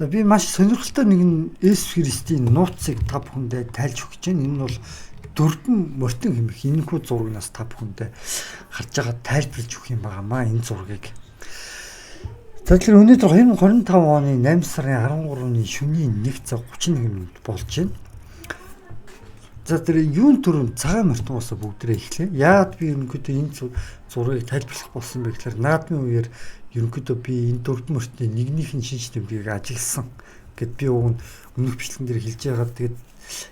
За би маш сонирхолтой нэгэн Есүс Христийн нууцыг та бүхэндээ тайлж өгч байна. Энэ нь бол дөрвөн мөртөн хэмэх энэхүү зурагнаас та бүхэндээ харж байгаа тайлбарлаж өгөх юм байнамаа энэ зургийг. За тэгэхээр өнөөдөр 2025 оны 8 сарын 13-ны шөнийн 1:31 минут болж байна. За тэр юун төрөнд цагаан мөртөнөөс бүгдрээ эхлэе. Яагаад би ерөнхийдөө энэ зургийг тайлбарлах болсон бэ гэхээр наадмын үеэр ерөнхийдөө би энэ дөрвөн мөртний нэгнийх нь шинж тэмдгийг ажилласан гэд би өмнөх бичлэгэн дээр хэлж байгаад тэгээд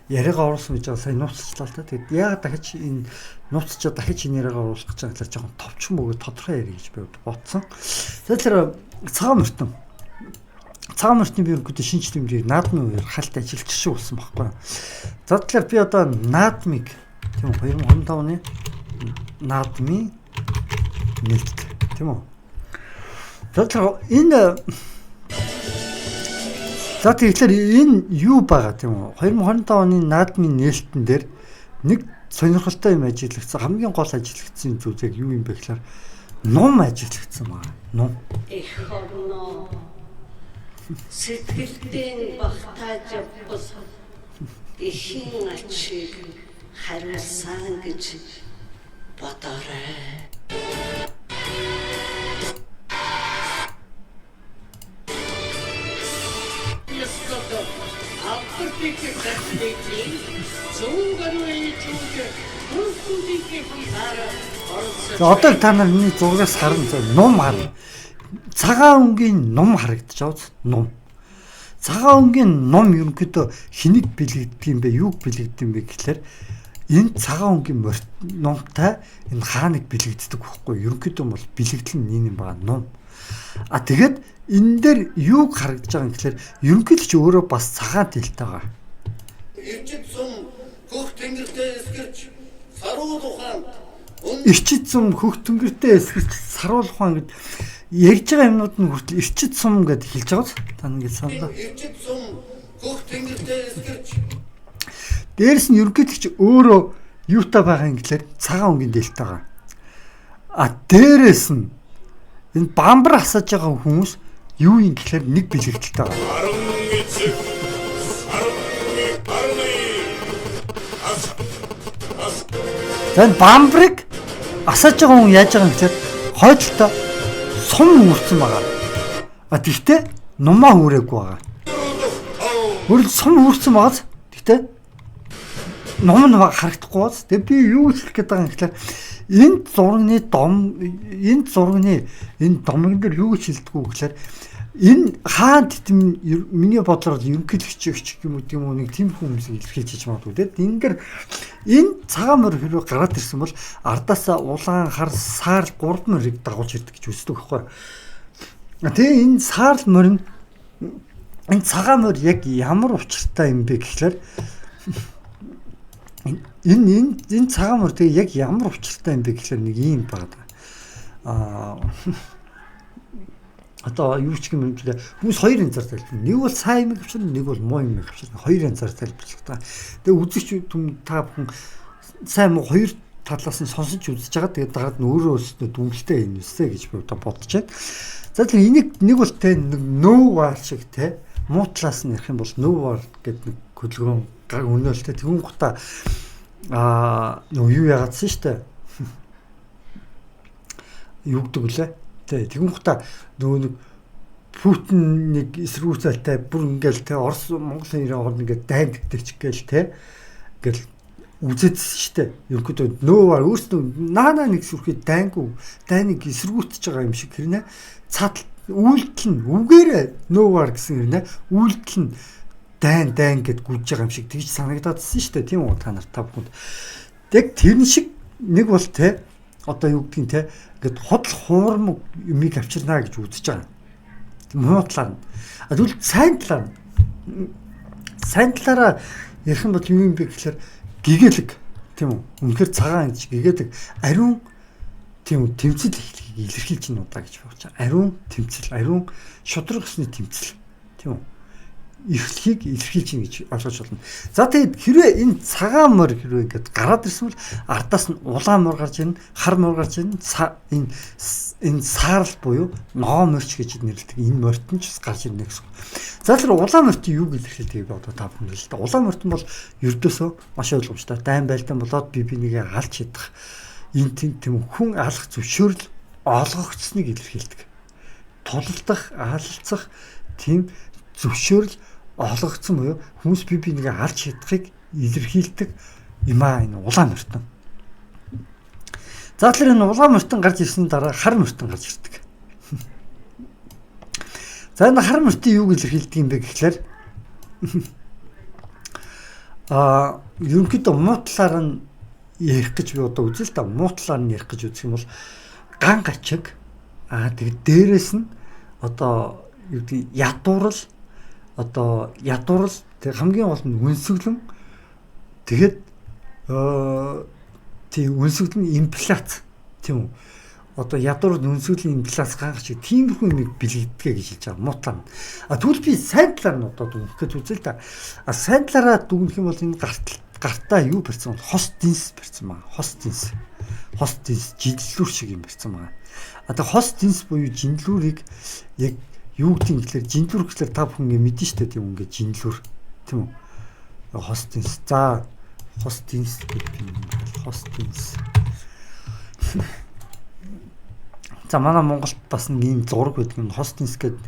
яриагаа оруулсан гэж байгаа сайн нууцчлаа л та. Тэгээд яагаад дахиж энэ нууцчаа дахиж энэ яриагаа оруулах гэж байгаа гэхээр жоохон товчхон бөгөөд тодорхой ярих гэж би бодсон. Тэгэхээр цагаан мөртний би ерөнхийдөө шинж тэмдгийг наадмын үеэр хальт ажиллаж шиг болсон байхгүй. За тэгэхээр би одоо наадмыг тийм 2025 оны наадмын нээлт тийм үү. За тэгэхээр энэ юу байгаа тийм үү? 2025 оны наадмын нээлтэн дээр нэг сонирхолтой юм ажиглагдсан. Хамгийн гол ажиглагдсан зүйл яг юу юм бэ гэхээр ном ажиглагдсан байна. Ном. Эх орно. Сэтгэлдээ багтааж явбал эхийн ачиг хариулсан гэж бодоорой. Одоо та нарны зургаас харна ном харна. Цагаан өнгийн ном харагдаж байгаа ном. Цагаан өнгийн ном ерөнхийдөө хэнийг бэлэгддэг юм бэ? Юуг бэлэгддэг юм бэ гэхлээр энэ цагаан өнгийн номтой энэ хааныг бэлэгддэг байхгүй. Ерөнхийдөө бол бэлэгдэл нь энэ юм байгаа ном. Тэгээд энэ дээр юуг харагдаж байгаа юм гэхлээр ерөнхийдөө ч өөрөө бас цагаан дэлтэй байгаа. Ирчид сум хөх тэнгэртэй эсгэрч саруул ухаанд ирчид сум хөх тэнгэртэй эсгэрч саруул ухаан гэд ярьж байгаа юмнууд нь хүртэл ирчид сум гэд хэлж байгаа та ингэ санаа. Ирчид сум хөх тэнгэртэй эсгэрч дээрс нь ерөнхийдөө ч өөрөө юутай байгаа юм гэхлээр цагаан өнгийн дэлтэй байгаа. Дээрээс нь энэ бамбар асааж байгаа хүмүүс юу юм гэхлээр нэг бэлэгдэлтэй байгаа. Тэгээд бамбарыг асааж байгаа хүн яаж байгаа юм гэхээр хойдолтой сум үүрсэн байгаа. Тэгтээ нумаа үүрээгүй байгаа. Өөрөлд сум үүрсэн байгааз тэгтээ ном нь харагдахгүй баз. Тэгээд би юу хэлэх гээд байгаа юм гэхээр энэ зургийн дээр юу гэж хэлдэггүй гэхээр энэ хаан титэм миний бодлоор ерөнхийлөгч юм уу нэг тийм хүмүүсийг илэрхийлж хийж магадгүй тийм. Энэ дээр энэ цагаан мөр хэрэг гараад ирсэн бол ардаасаа улаан хар саар 3 мөрийг дагуулж ирдэг гэж үздэг байхгүй. Тэгээ энэ саар мөр нь энэ цагаан мөр яг ямар учиртай юм бэ гэхлээр энэ цагаан мөр тэгээ яг ямар учиртай юм бэ гэхлээр нэг юм байна. Одоо юу ч юм бэ хүмүүс хоёр янзаар тайлбарлана. Нэг бол сайн юм авчирна, нэг бол муу юм авчирна. Хоёр янзаар тайлбарлах та. Тэгээ үзэгч түн та бүхэн сайн муу хоёр талаас нь сонсож үзэж байгаа. Тэгээ дараад нь өөрөө өөрсдөө дүнэлтээ юм үсэ гэж би одоо бодож байна. За тэгэхээр нэг бол те нөөвар шиг те муу талаас нь ярих юм бол нөөвар гэдэг нэг хөдөлгөөн өнөөлтэй тэгүн гута юу яагаадсан штэ. Юу гэдэг лээ? Тэгүн гута нөгөө нэг Путин нэг эсрүүцэлтэй бүр ингээл те Орос Монголын ирээ хооронд ингээд дайндагдаг ч гээл те ингээл үзэдсэн штэ. Ерөнхийдөө нөөвар өөрсдөө наана нэг сүрхий дайныг эсрүүцэж байгаа юм шиг хэрнэ цаатал үйлдэл нь үгээрээ нөөвар гэсэн хэрнэ үйлдэл нь дайн гэд гүйж байгаа юм шиг тэгж санагдаадсэн штэ. Тийм үү та нар та бүхэнд. Тэг тэрэн шиг нэг бол те одоо юу гэдгийг те ингээд хотл хуурмаг юмыг авчирнаа гэж үзэж байгаа. Муу талаар нь. Тэгвэл сайн талаараа ярих юм бол юу юм бэ гэхээр гэгээлэг тийм үү? Үнэхээр цагаан гэж гэгээлэг ариун тийм үү тэмцэл илэрхийлж байна удаа гэж бодож байгаа. Ариун тэмцэл, ариун шудраг усны тэмцэл тийм үү? Эхлэхийг илэрхийлж чинь гэж ойлгож байна. За тэгээд хэрвээ энэ цагаан мөр хэрвээ ингээд гараад ирсэн бол ардаас нь улаан мөр гарч ирнэ, хар мөр гарч ирнэ, энэ саарл буюу ногоо мөрч гэж нэрлэдэг энэ морьт нь ч бас гарч ирнэ гэсэн. За тэр улаан морьтын юуг илэрхийлдэг вэ одоо та бүхэн л да. Улаан морьтон бол ердөөсөө маш ойлгомжтой. Дайн байлдан болоод бибинийгээ алж чадах энэ тийм хүн алах зөвшөөрөл олгогдсныг илэрхийлдэг. Тулалдах, аалцах тийм зөвшөөрөл олгогдсон буюу хүмүүс бибинийгээ алж чадахыг илэрхийлдэг юм аа энэ улаан морьтон. За тэр энэ улаан морьтон гарч ирсэн дараа хар морьтон гарч ирдэг. За энэ хар морьтын юуг илэрхийлдэг юм бэ гэхлээр ерөнхийдөө муутлаар нь ярих гэж би одоо үзэл та муутлаар нь ярих гэж үзэх юм бол ган гачиг тэгээд дээрэс нь одоо юу гэдэг ядуурл тэг хамгийн гол нь үнсгэлэн тэгээд тийм үнсгэлэн инфляц тийм үү одоо ядуур үнсгэлийн инфляц гангч тиймэрхүү юмыг бэлэгдэгэ гэж хэлж байгаа муутлаа. Тэгвэл би сайн талаар нь одоо дүгнэх гэж үзэл та. Сайн талаараа дүгнэх юм бол энэ гартаа юу барьсан бол хос динс барьсан байгаа. Хос динс жинлүүр шиг юм барьсан байгаа. Одоо хос динс буюу жинлүүрийг яг юу гэдэг юм гэхээр жинлүүр гэхэлэр та бүхэн мэдэн штэ тийм ингээд жинлүүр тийм үү. Хос динс. За хос динс гэдэг юм. Хос динс. За манай Монголд бас нэг ийм зураг байдаг юм хостинс гэдэг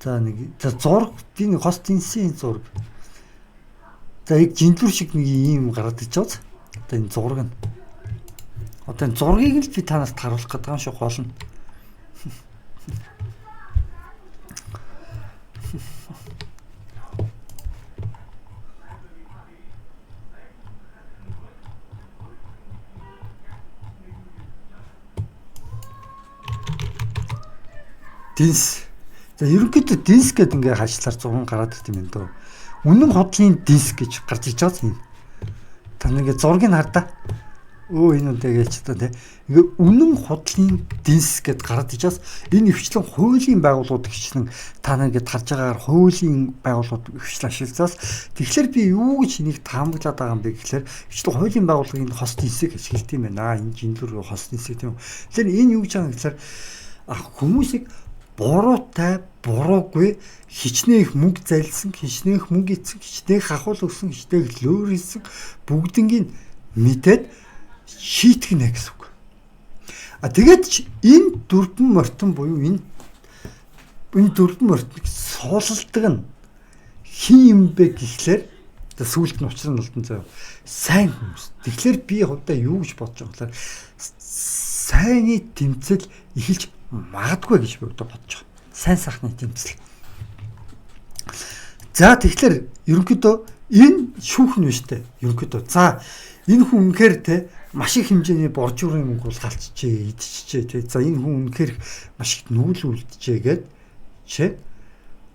нэг. За зураг би нэг хостинсийн зураг. За яг жинлүүр шиг нэг ийм гараад ич чад. Одоо энэ зураг нь. Одоо энэ зургийг л би танарт харуулах гэдэг юм шиг болно. Динс. За ерөнхийдөө динс гэдэг ингээ хаачлаар 100 гараад ирт юм дөө. Үнэн хотлын динс гэж гарч иж байгаа юм. Та нэг зургийг хардаа. Энэ үнтэйгээ ч одоо тий. Ингээ үнэн хотлын динс гэд гараад иж байгаас энэ өвчлэн хуулийн байгууллагууд гिचнэн та нэгэд харж байгаагаар хуулийн байгууллагууд өвчлэн ашигласаас тэгэхээр би юу гэж энийг таамаглаад байгаа юм бэ гэхээр өвчлэн хуулийн байгууллагын хос динсийг ашигладаг юм байна. Энэ жинлүр хос динсийг тийм үү. Тэгэхээр энэ юу гэж байгаа юм гэхээр хүмүүсийг буруутай, буруугүй хичнээн их мөнгө залсан, хичнээн их мөнгө эцэг, хичнээн хахуул өгсөн, хичнээн их лөөр хийсэн бүгднийг мэдээд шийтгэх нэ гэсэн үг. Тэгээд энэ дөрвөн морьтон буюу энэ дөрвөн морьтыг суулдаг нь хин юм бэ гэхлээр сүүлд нь учир нь болтон заяа сайн хүмүүс. Тэгэхээр би хувьдаа юу гэж бодож байгаа юм сайнны тэмцэл эхэлж магадгүй гэж би одоо бодож байгаа. Сайн сайхны тэмцэл. За тэгэхээр ерөнхийдөө энэ шүүх нь шүү дээ. Ерөнхийдөө за энэ хүн үнэхээр те маш их хэмжээний боржуурын мөнгө галчжээ, идчихжээ те. За энэ хүн үнэхээр маш их нүүл үлджээ гэд чи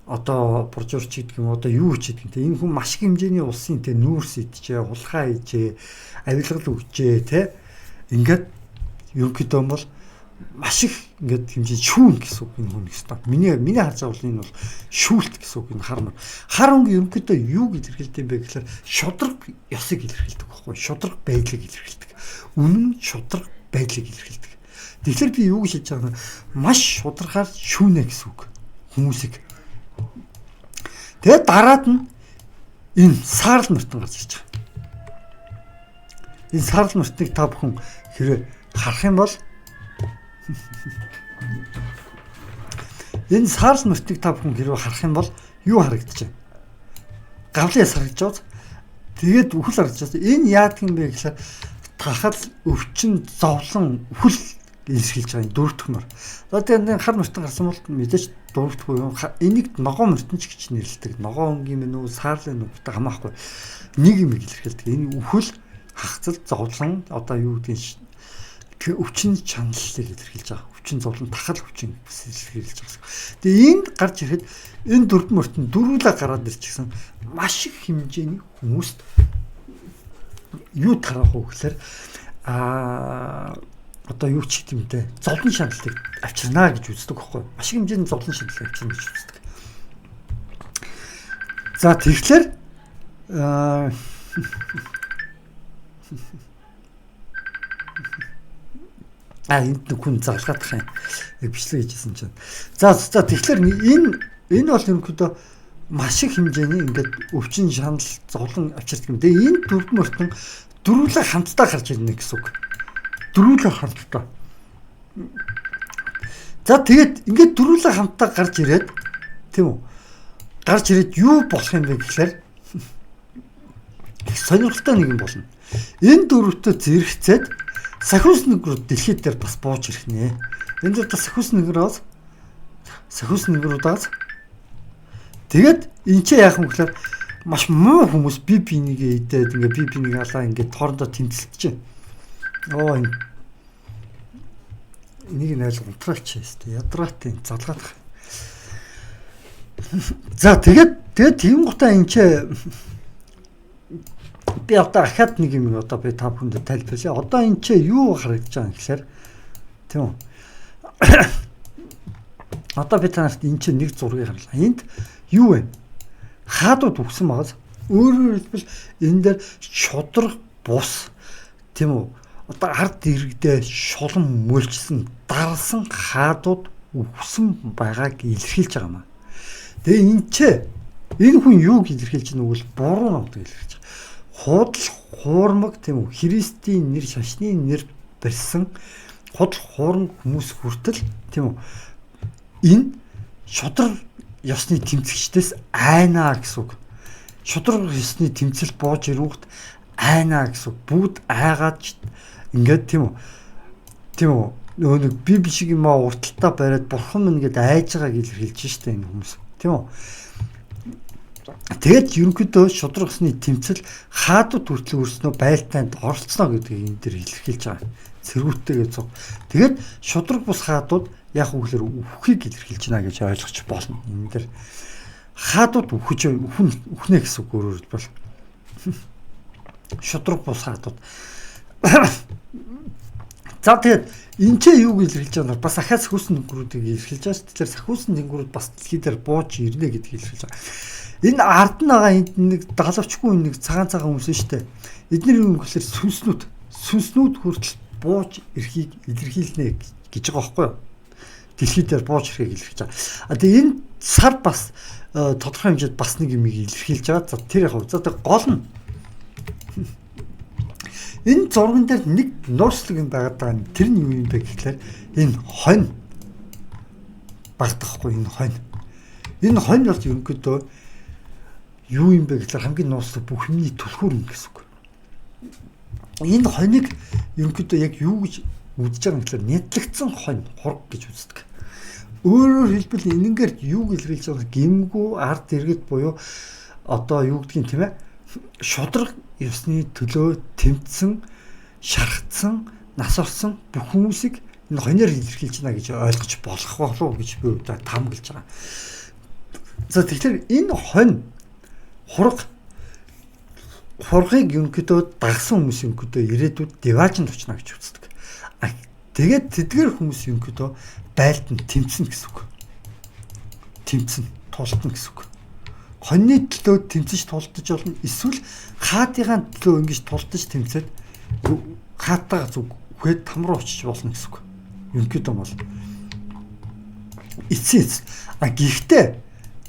одоо боржуурч гэдэг юм одоо юу ч гэдэг те. Энэ хүн маш их хэмжээний улсын те нүүрс идчихээ, хулгай хийжээ, авилгал өгчээ те. Ингээд ерөнхийдөө бол маш их ингээд хэмжээ шүүн гэсэн үг энэ хүн гэсэн. Миний харж байгаа бол энэ бол шүүлт гэсэн үг энэ хармар. Хар өнгө ерөнхийдөө юу илэрхийлдэг юм бэ гэхээр шудраг ёсыг илэрхийлдэг байхгүй. Шудраг байдлыг илэрхийлдэг. Үнэн шудраг байдлыг илэрхийлдэг. Тэгэхээр би юу гэж хэлж байгаа юм маш шударгаар шүүнэ гэсэн үг хүмүүсийг. Тэгээд дараад нь энэ саарл мөртөн гарч ирж байгаа. Энэ саарл мөртнийг та бүхэн хэрэг харах юм бол энэ саарл мөртийг та бүхэн хэрвээ харах юм бол юу харагдаж байна? Гавлын яс харагдаж байна. Тэгээд үхэл харагдаж байна. Энэ яадаг юм бэ гэхээр тахал өвчин зовлон үхэл илэрхийлж байгаа энэ дөрөв дэх мөр. За тэгээд хар мөртөн гарсан бол мэдээж дөрөв дэх буюу энийг ногоо мөртөн ч гэж нэрлэдэг. Ногоо өнгийн мэн үү, саарлын нүгтэй хамаахгүй. Нэг юм илэрхийлдэг. Энэ үхэл, хагцал, зовлон одоо юу гэдгийг өвчин чаналлыг илэрхийлж байгаа. Өвчин зовлон тахал өвчин илэрхийлж байгаа. Тэгээ энд гарч ирэхэд энэ дөрвөн мөртөнд дөрвөлээ гараад ирчихсэн маш их хэмжээний хүмүүст юу тарах вэ гэхээр одоо юу ч гэдэг юм те зовлон шаналлыг авчирнаа гэж үздэг байхгүй. Маш их хэмжээний зовлон шаналлыг авчирна гэж үздэг. За тэгэхээр энд хүн залгаадах юм. Яг бичлэг хийжсэн чинь. За тэгэхээр энэ Энэ бол ерөнхийдөө маш их хэмжээний ингээд өвчин шанал зовлон авчирдаг юм. Тэгээ энэ дөрвөн мөртөн дөрвөлээ хамтдаа гарч ирнэ гэсэн үг. Дөрвөлээ хамтдаа. За тэгээд ингээд дөрвөлээ хамтдаа гарч ирээд тийм үү? Гарч ирээд юу болох юм бэ гэхээр сонирхолтой нэг юм болно. Энэ дөрвөтөө зэрэгцээд сахиус нэг рүү дэлхийд дээр бас бууж ирэх нэ. Энд дээр сахиус нэгрүүдээс тэгээд энэ ч яах юм гэхээр маш муу хүмүүс би бинийгээ идээд ингээ би бинийг алаа ингээ хоорондоо тэмцэлж байна. Энийг найл унтраач хэвчээ. Ядраатай залгаад. За тэгээд тийм гутаа энэ ч би одоо ахаад нэг юм одоо би та бүхэнд тайлбарлая. Одоо энэ ч юу харагдаж байгаа юм гэхээр тийм үү? Одоо би танарт энэ чинь нэг зургийг харлаа. Энд юу вэ? Хаадууд үгсэн байгаас. Өөрөөр хэлбэл энэ дээр шудраг бус тийм үү? Одоо ард иргэдээ шулан мөлжсөн дарсан хаадууд үгсэн байгааг илэрхийлж байгаа юм. Тэгээ энэ хүн юуг илэрхийлж байгаа нь буруу номтойг илэрхийлж байгаа. Худал хуурмаг тийм үү? Христийн нэр шашны нэр барьсан худал хуурмаг хүмүүс хүртэл тийм үү? Энэ шудраг ёсны тэмцэгчдээс айнаа гэсэн үг. Шудраг ёсны тэмцэл бууж ирэнгүүт айнаа гэсэн үг. Бүгд айгаад ингээд тийм үү? Нөгөө нэг библи шиг юм аа урталтаа бариад бурхан минь ингээд айж байгааг илэрхийлж штэ энэ хүмүүс. Тийм үү? Тэгээд ерөнхийдөө шудраг ёсны тэмцэл хаадууд хүртэл өрснөө байлтанд оролцсноо гэдгийг энэ дэр илэрхийлж байгаа. Цэргүүттэйгээ цуг. Тэгээд шудраг бус хаадууд яг үгээр үхийг илэрхийлж байна гэж ойлгож болно. Энэ дэр хаадууд үхнэ гэсэн үг өөрөөр хэлбэл шудраг бус хаадууд. За тэгээд энэ ч юуг илэрхийлж байгаа нь бас ахаас сахиусан тэнгэрүүдийг илэрхийлж байгаа шүү. Тэгэхээр сахиусан тэнгэрүүд бас дэлхий дээр бууж ирнэ гэдгийг илэрхийлж байгаа. Энэ ард нь байгаа энд нэг дагалавчгүй нэг цагаан хүмүүс шүү дээ. Эдгээр юм гэхэлэр сүнснүүд хүртэл бууж ирэхийг илэрхийлнэ гэж байгаа байхгүй юу? Дэлхий дээр бууж ирэхийг илэрхийлж байгаа. Тэгээ энэ сар бас тодорхой хэмжээнд бас нэг юм илэрхийлж байгаа. За тэр яг за гол нь энэ зурган дээр нэг нууцлаг юм байгаад байгаа нь тэр нь юу юм бэ гэхлээр энэ хонь багтахгүй энэ хонь. Энэ хонь бол ерөнхийдөө юу юм бэ гэхлээр хамгийн нууцлаг бүх юмний түлхүүр юм гэсэн үг. Энэ хоньыг ерөнхийдөө яг юу гэж үзэж байгаа юм гэхлээр нядлагдсан хонь хург гэж үздэг. Өөрөөр хэлбэл энэнгээр юу илэрхийлж байгаа гимгүү ард иргэд буюу одоо юу гэдгийг тийм ээ шудраг ёсны төлөө тэмцсэн, шархацсан, нас орсон бүх хүмүүсийг энэ хоньор илэрхийлж байна гэж ойлгож болох болов гэж би одоо таамаглаж байгаа. За тэгэхээр энэ хонь хургыг ерөнхийдөө дагсан хүмүүс ерөнхийдөө ирээдүйд деважинд очно гэж үздэг. Тэгээд тэдгээр хүмүүс ерөнхийдөө байлтанд тэмцэнэ гэсэн үг. Тэмцэн, тултна гэсэн үг. Хоньны төлөө тэмцэж тулдаж болно. Эсвэл хаадыгаан төлөө ингэж тулдаж тэмцээд хаатайгаа зүг үхээд там руу очиж болно гэсэн үг. Ерөнхийдөө бол эцэс. Гэхдээ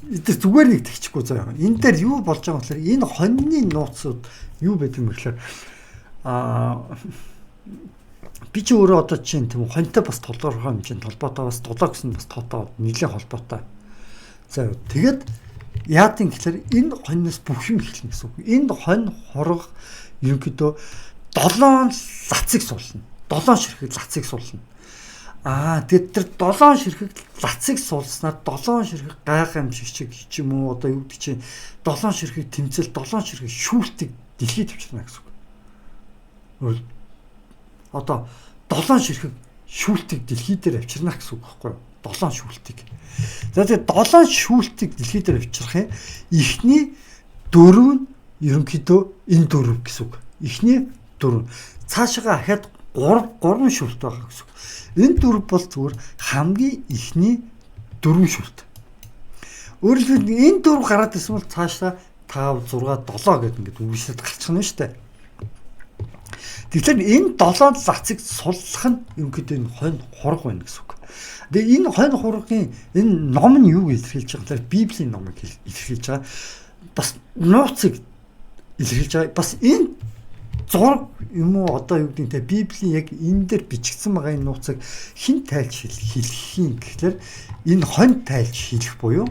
зүгээр нэг тэгчихгүй заа юм. Энэ дээр юу болж байгаа гэхээр энэ хоньны нууцуд юу байдаг юм гэхээр би ч өөрөө одоо чинь тийм хоньтой бас толгойроо хэмжээнд толботой бас дулаа гэсэн бас тоотой нэлээд холбоотой. За тэгээд яадын гэхээр энэ хоньноос бүх юм эхэлнэ гэсэн үг. Энэ хонь хурга ерөнхийдөө 7 лацыг суулна. 7 ширхэг лацыг суулна. Тэгээд тэр 7 ширхэг лацыг суулснаар 7 ширхэг гайхам шиг ч юм уу одоо юу гэдэг чинь 7 ширхэг тэмцэл 7 ширхэг шүүлтийг дэлхийд төвчрнэ гэсэн үг. Одоо 7 ширхэг шүүлтийг дэлхий дээр авчирна гэсэн үг байхгүй юу? 7 шүүлтийг. За тэгээд 7 шүүлтийг дэлхий дээр авчрах юм. Эхний 4 нь ерөнхийдөө энэ 4 гэсэн үг. Эхний 4. Цаашаа ахаад 3 шүүлт байгаа гэсэн үг. Энэ 4 бол зүгээр хамгийн эхний 4 шүүлт. Өөрөөр хэлбэл энэ 4 гараад ирсэн бол цаашаа 5 6 7 гэдэг ингээд үргэлжлээд гарчих нь шүү дээ. Тэгэхээр энэ 7 лацыг суллах нь ерөнхийдөө энэ хонь хург байна гэсэн үг. Тэгээ энэ хонь хургийн энэ ном нь юуг илэрхийлж байгаа гэхээр Библийн номыг илэрхийлж байгаа. Бас нууцыг илэрхийлж байгаа. Бас энэ зураг юм уу одоо юу гэдэг нь те Библийн яг энэ дээр бичигдсэн байгаа энэ нууцыг хэн тайлж хэлэх юм гэхээр энэ хонь тайлж хэлэх буюу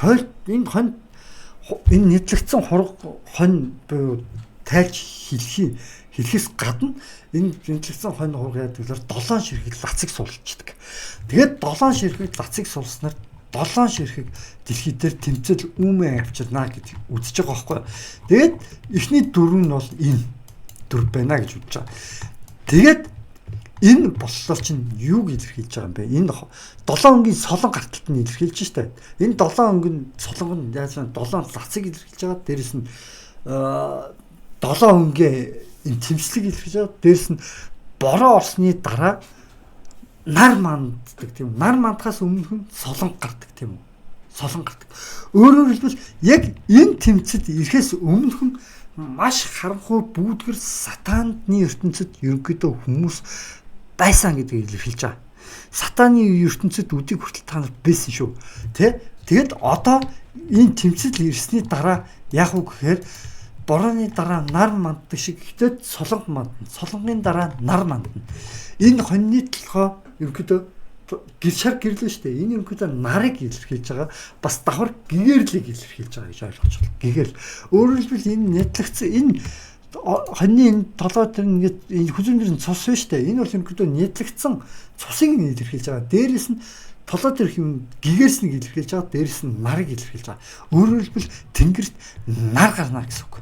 энэ хонь энэ нэтлэгдсэн хург хонь буюу тайлж хэлхээс гадна энэ нэтлэгдсэн хонь хург яадаг вэ? 7 ширхэг лацыг суулчдаг. Тэгээд 7 ширхэг лацыг суулснаар 7 ширхэг дэлхий дээр тэмцэл үүмээ авчирнаа гэж үзэж байгаа байхгүй. Тэгээд эхний дөрөв нь бол энэ дөрв байна гэж үзэж байгаа. Тэгээд энэ боллоо чинь юуг илэрхийлж байгаа юм бэ? Энэ 7 өнгийн солон гарталт нь илэрхийлж штэ. Энэ 7 өнгийн солонгон яаж 7 лацыг илэрхийлж байгаа. Дээрэс нь 7 өнгийн энэ тэмцлийг илэрхийлж байгаа. Дээрэс нь бороо орсны дараа нар манддаг тийм. Нар мандахаас өмнөх нь солон гардаг тийм үү? Солон гардаг. Өөрөөр хэлбэл яг энэ тэмцэд ирэхээс өмнөх нь маш харанхуй бүүдгэр сатааны ертөнцид ерөнхийдөө хүмүүс байсан гэдгийг илэрхийлж байгаа. Сатааны ертөнцид үдийг хүртэл та нар байсан шүү. Тэгээд одоо энэ тэмцэл ирсний дараа яг уу гэхээр борооны дараа нар манддаг шиг ихтэй солонг мандна. Солонгын дараа нар мандна. Энэ хоньны толгой ерөнхийдөө гэр шар гэрлээ шүү дээ. Энэ ерөнхийдөө нарыг илэрхийлж байгаа. Бас давхар гэгэрлийг илэрхийлж байгаа гэж ойлгож байна. Гэгэрл. Өөрөөр хэлбэл энэ нэтлэгдсэн энэ хоньны энэ толгой тэр ингээд энэ хүзүүнэр цус байна шүү дээ. Энэ бол ерөнхийдөө нэтлэгдсэн цусыг илэрхийлж байгаа. Дээрээс нь толгой тэр юм гэгэрснийг илэрхийлж байгаа. Дээрээс нь нарыг илэрхийлж байгаа. Өөрөөр хэлбэл тэнгэрт нар гарна гэсэн үг.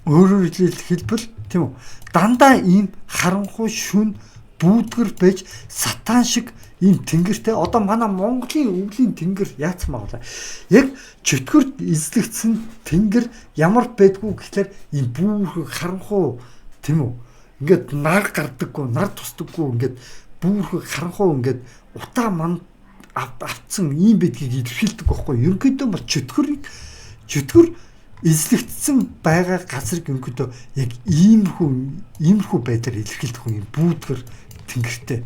Өөрөөр хэлбэл тийм үү? Дандаа ийм харанхуй шүн бүүдгэр байж сатан шиг ийм тэнгэртэй одоо манай Монголын өвлийн тэнгэр яатсан байгаа. Яг чөтгөрт эзлэгдсэн тэнгэр ямар байдгүй гэхээр ийм бүүрх харанхуй тийм үү? Ингээд нар гардаггүй, нар тусдаггүй ингээд бүүрх харанхуй ингээд утаа манд авцсан ийм байдгийг илэрхийлдэг байхгүй. Ерөнхийдөө бол чөтгөр эзлэгдсэн байгаа газрыг ерөнхийдөө яг иймэрхүү байдлаар илэрхийлдэг юм бүүдгэр тэнгэртэй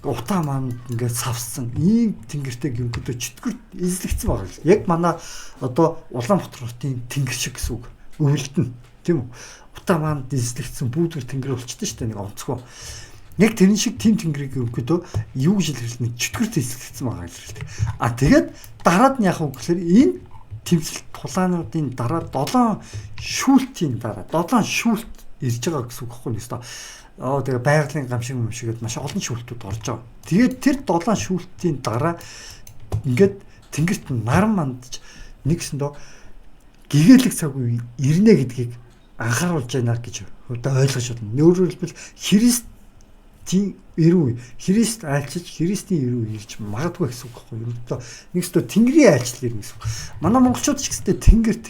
утаа манд ингээд савсан ийм тэнгэртэй ерөнхийдөө чөтгөр эзлэгдсэн байгаа. Яг манай одоо Улаанбаатар хотын тэнгэр шиг гэсэн үг. Өвөлдөн тийм үү? Утаа манд эзлэгдсэн бүүдгэр тэнгэр болчихдээ шүү дээ нэг онцгой. Яг тэрэн шиг тийм тэнгэрийг ерөнхийдөө юу гэж илэрхийлнэ? Чөтгөрт эзлэгдсэн байгаа илэрхийлдэг. Тэгээд дараад нь яг уу гэхээр энэ тэмцэл тулаануудын дараа 7 шүүлтийн дараа 7 шүүлт ирж байгаа гэсэн үг байхгүй юу? Тэгээ байгалийн гамшиг юм шигээд маш олон шүүлтүүд орж байгаа. Тэгээд тэр 7 шүүлтийн дараа ингээд тэнгэрт нар мандж нэгсэндөө гэгээлэг цаг үе ирнэ гэдгийг анхааруулж байна гэж одоо ойлгож байна. Өөрөөр хэлбэл Христийн ирүү, Христ айлчиж Христийн ирүү ирж магадгүй гэсэн үг байхгүй юу? Нэгсдөө Тэнгэрийн айлчлал ирнэ гэсэн үг. Манай монголчууд ч гэстэй тэнгэр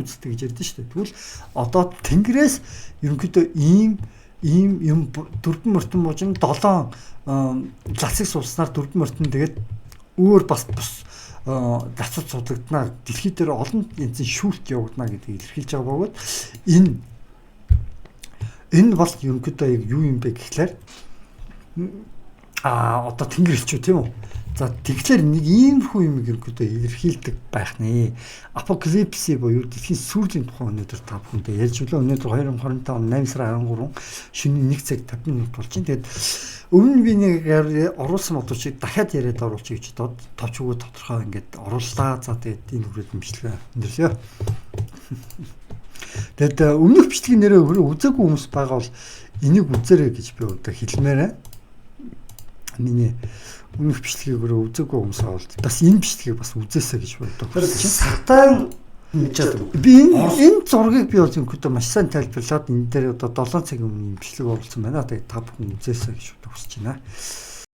үздэг гэж ярьдэн шүү дээ. Тэгвэл одоо Тэнгэрээс ерөнхийдөө ийм юм дөрвөн мөртөн буужин 7 лацыг суулснаар дөрвөн мөртөн тэгээд өөр бас дацууд судагдана. Дэлхий дээр олон янзын шүүлт явагдана гэдгийг илэрхийлж байгаа бөгөөд энэ бол ерөнхийдөө яг юу юм бэ гэхлээр одоо тэнгэр хэлчихв тийм үү? За тэгэхээр нэг иймэрхүү юм ерөнхийдөө илэрхийлдэг байх нэ. Апокалипси буюу дэлхийн сүүлийн тухай өнөөдөр та бүхэндээ ярьж өглөө өнөөдөр 2025 он 8 сарын 13 шөнийн 1 цаг 50 минут болж байна. Тэгээд өмнө би нэг оруулсан модулчийг дахиад яриад оруулчих гэж товч өгөө тодорхой ингээд орууллаа. За тэгээд энэ хүрээд бичлэгээ өндөрлөө. Тэгээд өмнөх бичлэгийн нэрээ үзээгүй хүмүүс байгаа бол энийг үзээрэй гэж би одоо хэлмээрээ. Миний өмнөх бичлэгийг үзээгүй хүмүүс бол бас энэ бичлэгийг бас үзээсэй гэж боддог. Сатан би энэ зургийг би бол зөвхөн маш сайн тайлбарлаад энэ дээр одоо 7 цагийн өмнө бичлэг оруулсан байна. Тэгээд та бүхэн үзээсэй гэж хүсэж байна.